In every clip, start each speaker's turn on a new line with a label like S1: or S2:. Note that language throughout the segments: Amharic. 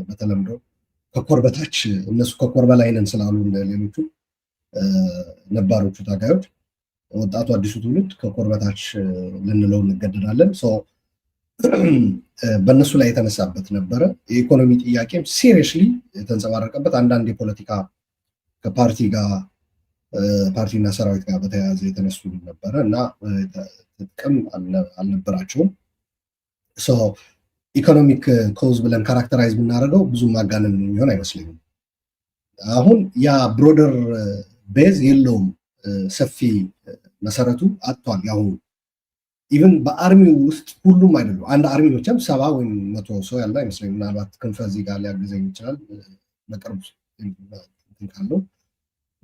S1: በተለምዶ ከኮር በታች እነሱ ከኮር በላይ ነን ስላሉ ሌሎቹ ነባሮቹ ታጋዮች ወጣቱ አዲሱ ትውልድ ከኮር በታች ልንለው እንገደዳለን። በእነሱ ላይ የተነሳበት ነበረ። የኢኮኖሚ ጥያቄም ሲሪየስሊ የተንጸባረቀበት አንዳንድ የፖለቲካ ከፓርቲ ጋር ፓርቲና ሰራዊት ጋር በተያያዘ የተነሱ ነበረ እና ጥቅም አልነበራቸውም። ኢኮኖሚክ ኮዝ ብለን ካራክተራይዝ ብናደርገው ብዙ ማጋነን የሚሆን አይመስለኝም። አሁን ያ ብሮደር ቤዝ የለውም፣ ሰፊ መሰረቱ አጥቷል። ያሁኑ ኢቨን በአርሚው ውስጥ ሁሉም አይደሉም። አንድ አርሚ ብቻም 70 ወይም 100 ሰው ያለ አይመስለኝም። ምናልባት ክንፈ እዚህ ጋር ሊያግዘኝ ይችላል። በቅርቡ ካለው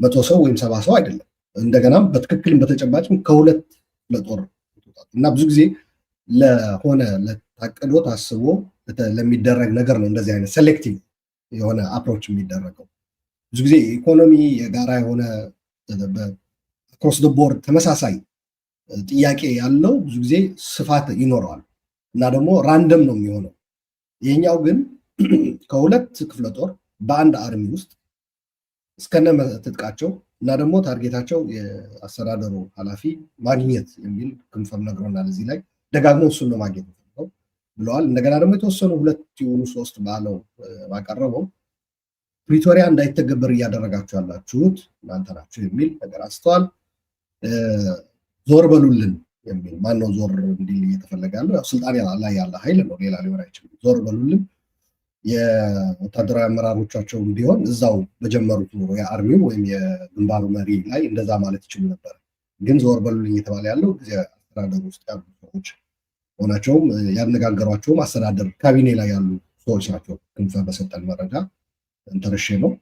S1: 100 ሰው ወይም 70 ሰው አይደለም። እንደገናም በትክክልም በተጨባጭም ከሁለት ለጦር እና ብዙ ጊዜ ለሆነ ለታቅዶ ታስቦ ለሚደረግ ነገር ነው እንደዚህ አይነት ሴሌክቲቭ የሆነ አፕሮች የሚደረገው። ብዙ ጊዜ ኢኮኖሚ የጋራ የሆነ አክሮስ ደ ቦርድ ተመሳሳይ ጥያቄ ያለው ብዙ ጊዜ ስፋት ይኖረዋል እና ደግሞ ራንደም ነው የሚሆነው። ይሄኛው ግን ከሁለት ክፍለ ጦር በአንድ አርሚ ውስጥ እስከነ ትጥቃቸው እና ደግሞ ታርጌታቸው የአስተዳደሩ ኃላፊ ማግኘት የሚል ክንፈም ነግሮናል። እዚህ ላይ ደጋግሞ እሱን ነው ማግኘት ብለዋል። እንደገና ደግሞ የተወሰኑ 2 ይሁኑ 3 ባለው ባቀረበው ፕሪቶሪያ እንዳይተገበር እያደረጋችሁ ያላችሁት እናንተ ናችሁ የሚል ነገር አንስተዋል። ዞር በሉልን የሚል ማነው ዞር እንዲል እየተፈለገ ያለው? ያው ስልጣን ላይ ያለ ኃይል ነው፣ ሌላ ሊሆን አይችልም። ዞር በሉልን የወታደራዊ አመራሮቻቸውን ቢሆን እዛው በጀመሩት ኑሮ የአርሚው ወይም የግንባሩ መሪ ላይ እንደዛ ማለት ይችሉ ነበር። ግን ዞር በሉልኝ እየተባለ ያለው ጊዜ አስተዳደር ውስጥ ያሉ ሰዎች ሆናቸውም ያነጋገሯቸውም አስተዳደር ካቢኔ ላይ ያሉ ሰዎች ናቸው። ክንፈ በሰጠን መረጃ እንተረሼ ነው።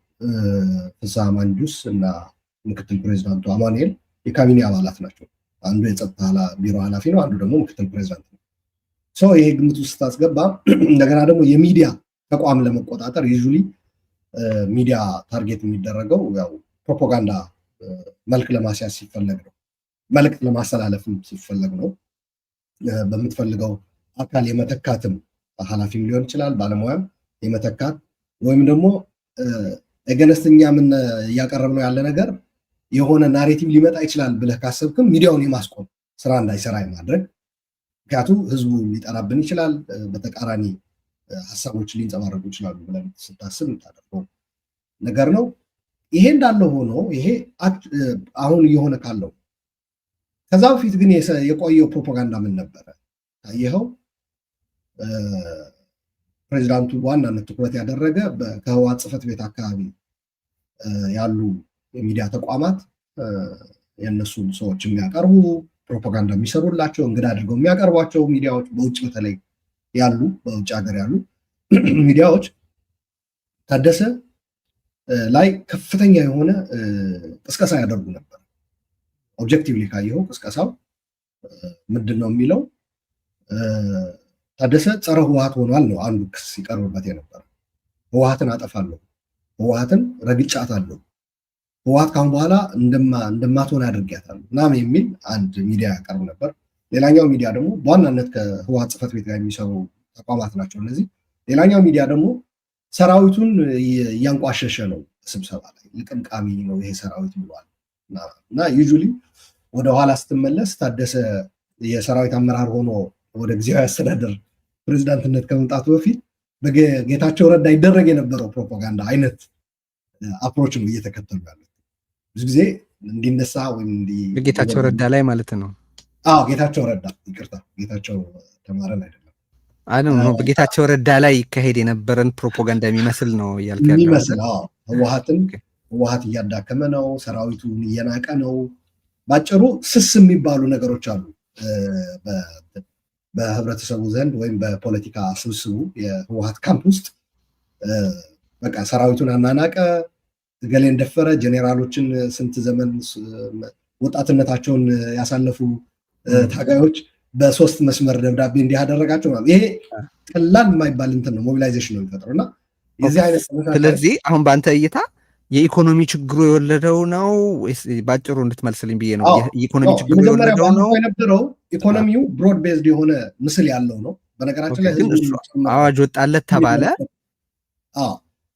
S1: ፍስሐ ማንጁስ እና ምክትል ፕሬዚዳንቱ አማኑኤል የካቢኔ አባላት ናቸው። አንዱ የጸጥታ ቢሮ ኃላፊ ነው፣ አንዱ ደግሞ ምክትል ፕሬዚዳንት ነው። ይሄ ግምት ውስጥ ታስገባ። እንደገና ደግሞ የሚዲያ ተቋም ለመቆጣጠር ዩዥሊ ሚዲያ ታርጌት የሚደረገው ያው ፕሮፓጋንዳ መልክ ለማስያዝ ሲፈለግ ነው፣ መልክት ለማስተላለፍም ሲፈለግ ነው። በምትፈልገው አካል የመተካትም ኃላፊም ሊሆን ይችላል፣ ባለሙያም የመተካት ወይም ደግሞ ገነስተኛ ምን እያቀረብነው ያለ ነገር የሆነ ናሬቲቭ ሊመጣ ይችላል ብለህ ካሰብክም ሚዲያውን የማስቆም ስራ እንዳይሰራ የማድረግ ምክንያቱም ህዝቡ ሊጠራብን ይችላል፣ በተቃራኒ ሀሳቦች ሊንጸባረቁ ይችላሉ ብለን ስታስብ የምታደርገው ነገር ነው። ይሄ እንዳለ ሆኖ ይሄ አሁን እየሆነ ካለው ከዛ በፊት ግን የቆየው ፕሮፓጋንዳ ምን ነበረ ታየኸው? ፕሬዚዳንቱ በዋናነት ትኩረት ያደረገ ከህወሓት ጽሕፈት ቤት አካባቢ ያሉ የሚዲያ ተቋማት የእነሱን ሰዎች የሚያቀርቡ ፕሮፓጋንዳ የሚሰሩላቸው እንግዳ አድርገው የሚያቀርቧቸው ሚዲያዎች በውጭ በተለይ ያሉ በውጭ ሀገር ያሉ ሚዲያዎች ታደሰ ላይ ከፍተኛ የሆነ ቅስቀሳ ያደርጉ ነበር። ኦብጀክቲቭሊ ካየኸው ቅስቀሳው ምንድን ነው የሚለው? ታደሰ ጸረ ህወሓት ሆኗል ነው አንዱ ክስ ሲቀርብበት የነበረው። ህወሓትን አጠፋለሁ፣ ህወሓትን ረግጫታለሁ፣ ህወሓት ካሁን በኋላ እንደማትሆን አድርጊያታለሁ ምናምን የሚል አንድ ሚዲያ ያቀርብ ነበር። ሌላኛው ሚዲያ ደግሞ በዋናነት ከህወሓት ጽሕፈት ቤት ጋር የሚሰሩ ተቋማት ናቸው እነዚህ። ሌላኛው ሚዲያ ደግሞ ሰራዊቱን እያንቋሸሸ ነው፣ ስብሰባ ላይ ልቅምቃሚ ነው ይሄ ሰራዊት ብሏል። እና ዩዥሊ ወደኋላ ስትመለስ ታደሰ የሰራዊት አመራር ሆኖ ወደ ጊዜያዊ አስተዳደር ፕሬዚዳንትነት ከመምጣቱ በፊት በጌታቸው ረዳ ይደረግ የነበረው ፕሮፓጋንዳ አይነት አፕሮች ነው እየተከተሉ ያሉት። ብዙ ጊዜ እንዲነሳ ወይም
S2: በጌታቸው ረዳ ላይ ማለት ነው።
S1: ጌታቸው ረዳ ይቅርታ፣ ጌታቸው ተማረን አይደለም
S2: ነው። በጌታቸው ረዳ ላይ ይካሄድ የነበረን ፕሮፓጋንዳ የሚመስል ነው እያልክ ያለው
S1: የሚመስል። ህወሓት እያዳከመ ነው፣ ሰራዊቱን እየናቀ ነው። ባጭሩ ስስ የሚባሉ ነገሮች አሉ በህብረተሰቡ ዘንድ ወይም በፖለቲካ ስብስቡ የህወሓት ካምፕ ውስጥ። በቃ ሰራዊቱን አናናቀ፣ ገሌን ደፈረ፣ ጄኔራሎችን ስንት ዘመን ወጣትነታቸውን ያሳለፉ ታጋዮች በሶስት መስመር ደብዳቤ እንዲህ ያደረጋቸው ማለት ይሄ ቀላል የማይባል እንትን ነው፣ ሞቢላይዜሽን ነው የሚፈጥረው እና የዚህ አይነት።
S2: ስለዚህ አሁን በአንተ እይታ የኢኮኖሚ ችግሩ የወለደው ነው ወይስ ባጭሩ እንድትመልስልኝ ብዬ ነው። የኢኮኖሚ ችግሩ የወለደው ነው
S1: የነበረው ኢኮኖሚው ብሮድ ቤዝድ የሆነ ምስል ያለው ነው። በነገራችን ላይ
S2: አዋጅ ወጣለት ተባለ።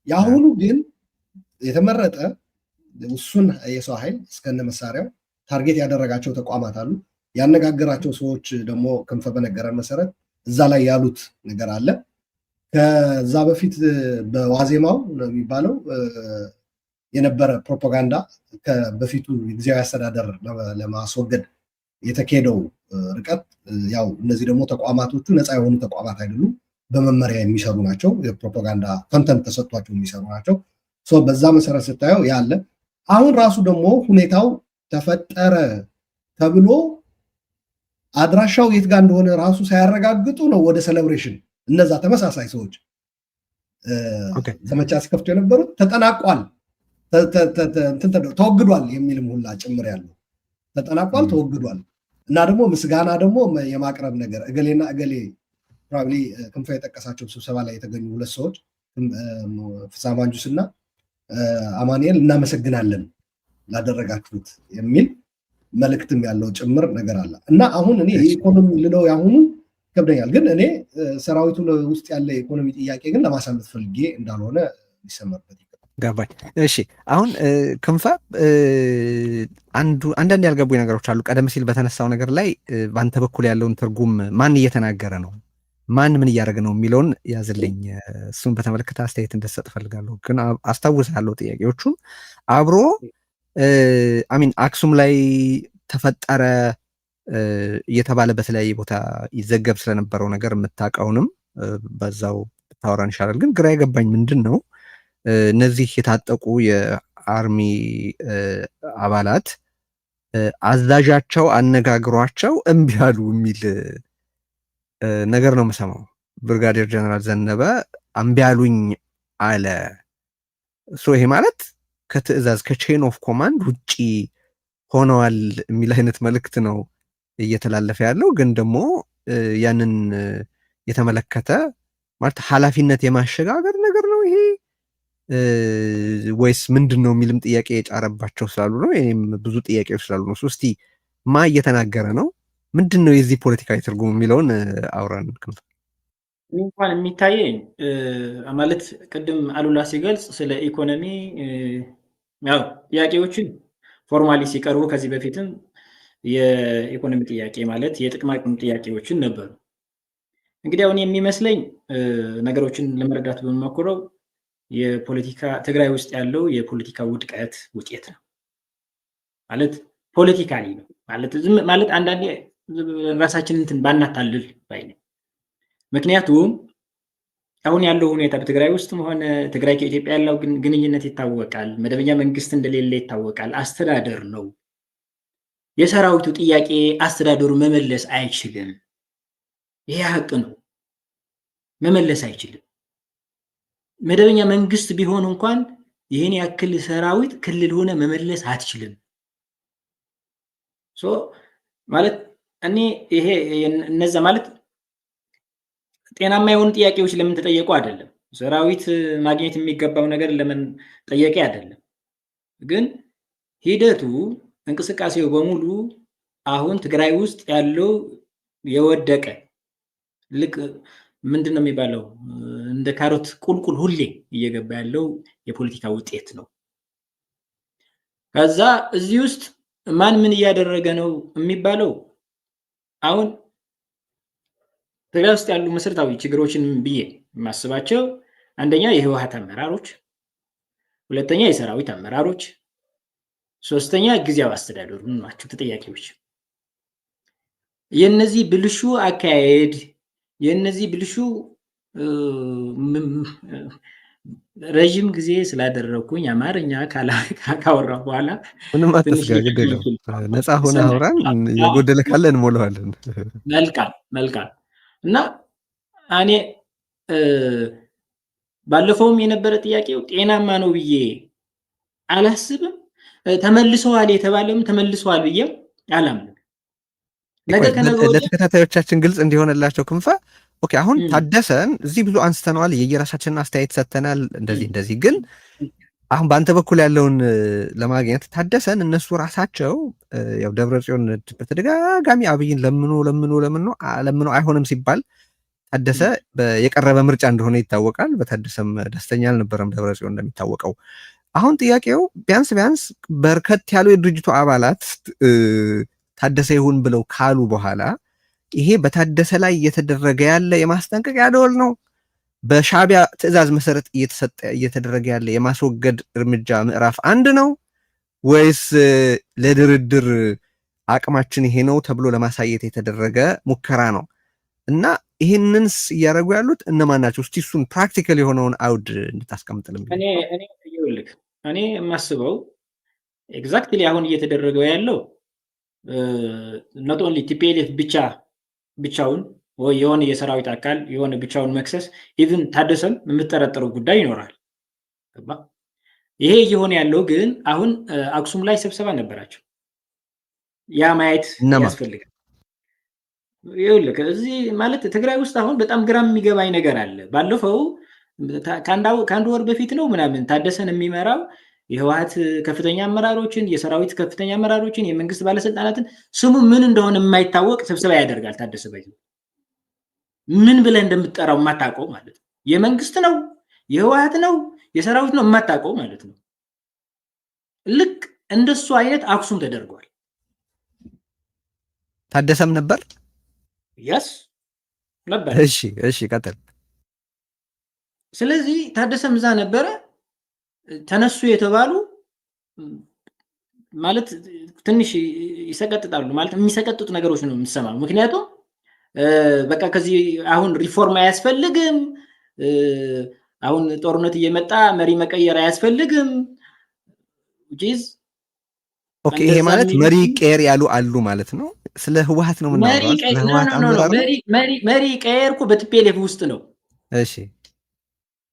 S1: የአሁኑ ግን የተመረጠ እሱን የሰው ኃይል እስከነ መሳሪያው ታርጌት ያደረጋቸው ተቋማት አሉ። ያነጋገራቸው ሰዎች ደግሞ ክንፈ በነገረን መሰረት እዛ ላይ ያሉት ነገር አለ። ከዛ በፊት በዋዜማው ነው የሚባለው የነበረ ፕሮፓጋንዳ በፊቱ ጊዜያዊ አስተዳደር ለማስወገድ የተካሄደው ርቀት ያው እነዚህ ደግሞ ተቋማቶቹ ነፃ የሆኑ ተቋማት አይደሉም፣ በመመሪያ የሚሰሩ ናቸው። የፕሮፓጋንዳ ኮንተንት ተሰጥቷቸው የሚሰሩ ናቸው። በዛ መሰረት ስታየው ያለ አሁን ራሱ ደግሞ ሁኔታው ተፈጠረ ተብሎ አድራሻው የት ጋር እንደሆነ ራሱ ሳያረጋግጡ ነው ወደ ሴሌብሬሽን እነዛ ተመሳሳይ ሰዎች ዘመቻ ሲከፍቱ የነበሩት ተጠናቋል፣ ተወግዷል የሚልም ሁላ ጭምር ያለው ተጠናቋል፣ ተወግዷል እና ደግሞ ምስጋና ደግሞ የማቅረብ ነገር እገሌና እገሌ ፕሮባብሊ ክንፈ የጠቀሳቸው ስብሰባ ላይ የተገኙ ሁለት ሰዎች ፍስሐ ማንጁስ እና አማኑኤል እናመሰግናለን ላደረጋችሁት የሚል መልእክትም ያለው ጭምር ነገር አለ እና አሁን እኔ የኢኮኖሚ ልለው ያሁኑ ይከብደኛል። ግን እኔ ሰራዊቱ ውስጥ ያለ የኢኮኖሚ ጥያቄ ግን ለማሳለፍ ፈልጌ እንዳልሆነ ሊሰመርበት
S2: ገባኝ። እሺ አሁን ክንፈ አንዳንድ ያልገቡኝ ነገሮች አሉ። ቀደም ሲል በተነሳው ነገር ላይ በአንተ በኩል ያለውን ትርጉም ማን እየተናገረ ነው፣ ማን ምን እያደረገ ነው የሚለውን ያዝልኝ። እሱን በተመለከተ አስተያየት እንድትሰጥ እፈልጋለሁ። ግን አስታውሳለሁ ጥያቄዎቹን አብሮ አሚን አክሱም ላይ ተፈጠረ እየተባለ በተለያየ ቦታ ይዘገብ ስለነበረው ነገር የምታውቀውንም በዛው ብታወራን ይሻላል። ግን ግራ የገባኝ ምንድን ነው እነዚህ የታጠቁ የአርሚ አባላት አዛዣቸው አነጋግሯቸው እምቢ አሉ የሚል ነገር ነው የምሰማው። ብርጋዴር ጀነራል ዘነበ እምቢ አሉኝ አለ። ይሄ ማለት ከትዕዛዝ ከቼን ኦፍ ኮማንድ ውጪ ሆነዋል የሚል አይነት መልእክት ነው እየተላለፈ ያለው። ግን ደግሞ ያንን የተመለከተ ማለት ኃላፊነት የማሸጋገር ነገር ነው ይሄ ወይስ ምንድን ነው የሚልም ጥያቄ የጫረባቸው ስላሉ ነው። ይህም ብዙ ጥያቄዎች ስላሉ ነው። እስቲ ማ እየተናገረ ነው፣ ምንድን ነው የዚህ ፖለቲካዊ ትርጉም የሚለውን አውራን።
S3: እንኳን የሚታየኝ ማለት ቅድም አሉላ ሲገልጽ ስለ ኢኮኖሚ ያው ጥያቄዎችን ፎርማሊ ሲቀርቡ ከዚህ በፊትም የኢኮኖሚ ጥያቄ ማለት የጥቅማጥቅም ጥያቄዎችን ነበሩ። እንግዲህ አሁን የሚመስለኝ ነገሮችን ለመረዳት በመሞክረው የፖለቲካ ትግራይ ውስጥ ያለው የፖለቲካ ውድቀት ውጤት ነው ማለት ፖለቲካሊ ነው ማለት አንዳንዴ ራሳችንን እንትን ባናታልል ባይ ነኝ። ምክንያቱም አሁን ያለው ሁኔታ በትግራይ ውስጥም ሆነ ትግራይ ከኢትዮጵያ ያለው ግንኙነት ይታወቃል። መደበኛ መንግስት እንደሌለ ይታወቃል። አስተዳደር ነው። የሰራዊቱ ጥያቄ አስተዳደሩ መመለስ አይችልም። ይሄ ሀቅ ነው። መመለስ አይችልም። መደበኛ መንግስት ቢሆን እንኳን ይህን ያክል ሰራዊት ክልል ሆነ መመለስ አትችልም። ማለት እኔ ይሄ እነዛ ማለት ጤናማ የሆኑ ጥያቄዎች ለምን ተጠየቁ አይደለም። ሰራዊት ማግኘት የሚገባው ነገር ለምን ጠየቀ አይደለም። ግን ሂደቱ እንቅስቃሴው በሙሉ አሁን ትግራይ ውስጥ ያለው የወደቀ ልክ ምንድን ነው የሚባለው እንደ ካሮት ቁልቁል ሁሌ እየገባ ያለው የፖለቲካ ውጤት ነው። ከዛ እዚህ ውስጥ ማን ምን እያደረገ ነው የሚባለው አሁን ትግራይ ውስጥ ያሉ መሰረታዊ ችግሮችን ብዬ የማስባቸው አንደኛ የህወሓት አመራሮች፣ ሁለተኛ የሰራዊት አመራሮች፣ ሶስተኛ ጊዜያዊ አስተዳደሩ ናቸው ተጠያቂዎች። የነዚህ ብልሹ አካሄድ የነዚህ ብልሹ ረዥም ጊዜ ስላደረኩኝ አማርኛ ካወራ በኋላ
S2: ምንም አትስጋ፣ ግድ የለውም ነፃ ሆነ አውራን፣ የጎደለ ካለ እንሞላዋለን።
S3: መልካም እና እኔ ባለፈውም የነበረ ጥያቄው ጤናማ ነው ብዬ አላስብም። ተመልሰዋል የተባለም ተመልሰዋል ብዬ አላምንም።
S2: ለተከታታዮቻችን ግልጽ እንዲሆንላቸው ክንፈ ኦኬ፣ አሁን ታደሰን እዚህ ብዙ አንስተነዋል፣ የየራሳችንን አስተያየት ሰጥተናል። እንደዚህ ግን አሁን በአንተ በኩል ያለውን ለማግኘት ታደሰን እነሱ ራሳቸው ያው ደብረ ጽዮን በተደጋጋሚ አብይን ለምኖ አይሆንም ሲባል ታደሰ የቀረበ ምርጫ እንደሆነ ይታወቃል። በታደሰም ደስተኛ አልነበረም ደብረጽዮን እንደሚታወቀው። አሁን ጥያቄው ቢያንስ በርከት ያሉ የድርጅቱ አባላት ታደሰ ይሁን ብለው ካሉ በኋላ ይሄ በታደሰ ላይ እየተደረገ ያለ የማስጠንቀቂያ ደወል ነው? በሻዕቢያ ትዕዛዝ መሰረት እየተደረገ ያለ የማስወገድ እርምጃ ምዕራፍ 1 ነው ወይስ ለድርድር አቅማችን ይሄ ነው ተብሎ ለማሳየት የተደረገ ሙከራ ነው? እና ይህንንስ እያደረጉ ያሉት እነማን ናቸው? እስቲ እሱን ፕራክቲካል የሆነውን አውድ እንድታስቀምጥልም።
S3: እኔ የማስበው ኤግዛክትሊ አሁን እየተደረገው ያለው ኖት ኦንሊ ቲፒኤልኤፍ ብቻውን ወይ የሆነ የሰራዊት አካል የሆነ ብቻውን መክሰስ፣ ኢቭን ታደሰም የምትጠረጠረው ጉዳይ ይኖራል። ይሄ እየሆነ ያለው ግን አሁን አክሱም ላይ ስብሰባ ነበራቸው። ያ ማየት ያስፈልጋል። ይኸውልህ እዚህ ማለት ትግራይ ውስጥ አሁን በጣም ግራ የሚገባኝ ነገር አለ። ባለፈው ከአንድ ወር በፊት ነው ምናምን ታደሰን የሚመራው የህወሓት ከፍተኛ አመራሮችን፣ የሰራዊት ከፍተኛ አመራሮችን፣ የመንግስት ባለስልጣናትን ስሙ ምን እንደሆነ የማይታወቅ ስብሰባ ያደርጋል። ታደሰ ባይ ምን ብለህ እንደምትጠራው የማታውቀው ማለት ነው። የመንግስት ነው፣ የህወሓት ነው፣ የሰራዊት ነው የማታውቀው ማለት ነው። ልክ እንደሱ አይነት አክሱም ተደርጓል።
S2: ታደሰም ነበር
S3: ያስ ነበር።
S2: እሺ ቀጥል።
S3: ስለዚህ ታደሰም እዛ ነበረ። ተነሱ የተባሉ ማለት ትንሽ ይሰቀጥጣሉ ማለት የሚሰቀጥጡ ነገሮች ነው የምትሰማው። ምክንያቱም በቃ ከዚህ አሁን ሪፎርም አያስፈልግም፣ አሁን ጦርነት እየመጣ መሪ መቀየር አያስፈልግም።
S2: ኦኬ ይሄ ማለት መሪ ቀየር ያሉ አሉ ማለት ነው። ስለ ህወሓት ነው የምናወራው።
S3: መሪ ቀየር እኮ በቲፒኤልኤፍ ውስጥ ነው።
S2: እሺ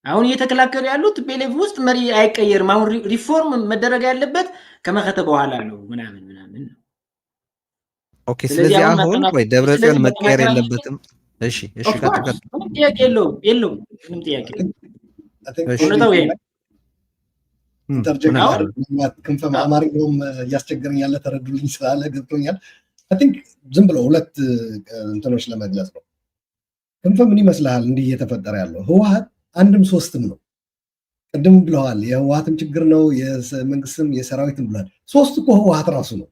S3: አሁን እየተከላከሉ ያሉት ቲፒኤልኤፍ ውስጥ መሪ አይቀየርም። አሁን ሪፎርም መደረግ ያለበት ከመከተ በኋላ ነው ምናምን።
S2: ኦኬ ስለዚህ አሁን ወይ ደብረጽዮን መቀየር የለበትም። እሺ ቀጥል።
S3: ምንም ጥያቄ የለውም። ምንም ጥያቄ እውነታው ይሄ
S1: ክንፈ አማርኛውም እያስቸገረኝ ያለ ተረዱልኝ ስላለ ገብቶኛል። አይ ቲንክ ዝም ብሎ ሁለት እንትኖች ለመግለጽ ነው። ክንፈ ምን ይመስልሃል እንዲህ እየተፈጠረ ያለው? ህወሓት አንድም ሶስትም ነው። ቅድም ብለዋል የህወሓትም ችግር ነው የመንግስትም የሰራዊትም ብለዋል። ሶስት እኮ ህወሓት ራሱ ነው።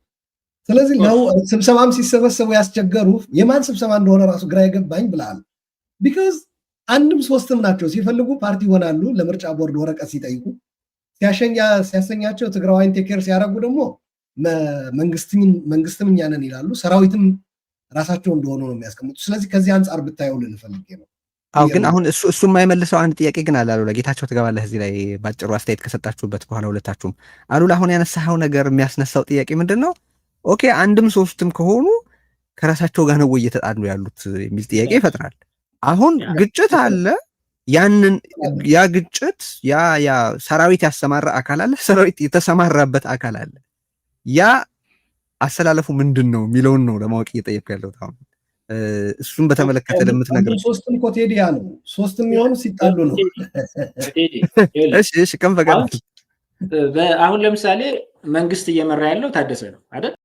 S1: ስለዚህ ስብሰባም ሲሰበሰቡ ያስቸገሩ የማን ስብሰባ እንደሆነ ራሱ ግራ የገባኝ ብለሃል። ቢካዝ አንድም ሶስትም ናቸው። ሲፈልጉ ፓርቲ ይሆናሉ። ለምርጫ ቦርድ ወረቀት ሲጠይቁ ሲያሰኛቸው ትግራዋይን ቴኬር ሲያደርጉ ደግሞ መንግስትም እኛ ነን ይላሉ። ሰራዊትም ራሳቸው እንደሆኑ ነው የሚያስቀምጡ። ስለዚህ ከዚህ አንጻር ብታየው ልንፈልግ ነው።
S2: አው ግን አሁን እሱ የማይመልሰው አንድ ጥያቄ ግን አለ። አሉላ ጌታቸው ትገባለህ እዚህ ላይ ባጭሩ አስተያየት ከሰጣችሁበት በኋላ ሁለታችሁም። አሉላ አሁን ያነሳኸው ነገር የሚያስነሳው ጥያቄ ምንድን ነው? ኦኬ አንድም ሶስትም ከሆኑ ከራሳቸው ጋር ነው ወይ እየተጣሉ ያሉት የሚል ጥያቄ ይፈጥራል። አሁን ግጭት አለ። ያ ግጭት ያ ሰራዊት ያሰማራ አካል አለ፣ ሰራዊት የተሰማራበት አካል አለ። ያ አሰላለፉ ምንድን ነው የሚለውን ነው ለማወቅ እየጠየቅኩ ያለሁት አሁን። እሱን በተመለከተ ለምትነግረው
S1: ሶስትም እኮ ቴዲ ያ ነው። ሶስትም የሆኑ ሲጣሉ ነው።
S2: እሺ ከንፈ ጋር
S3: አሁን ለምሳሌ መንግስት እየመራ ያለው ታደሰ ነው አይደል?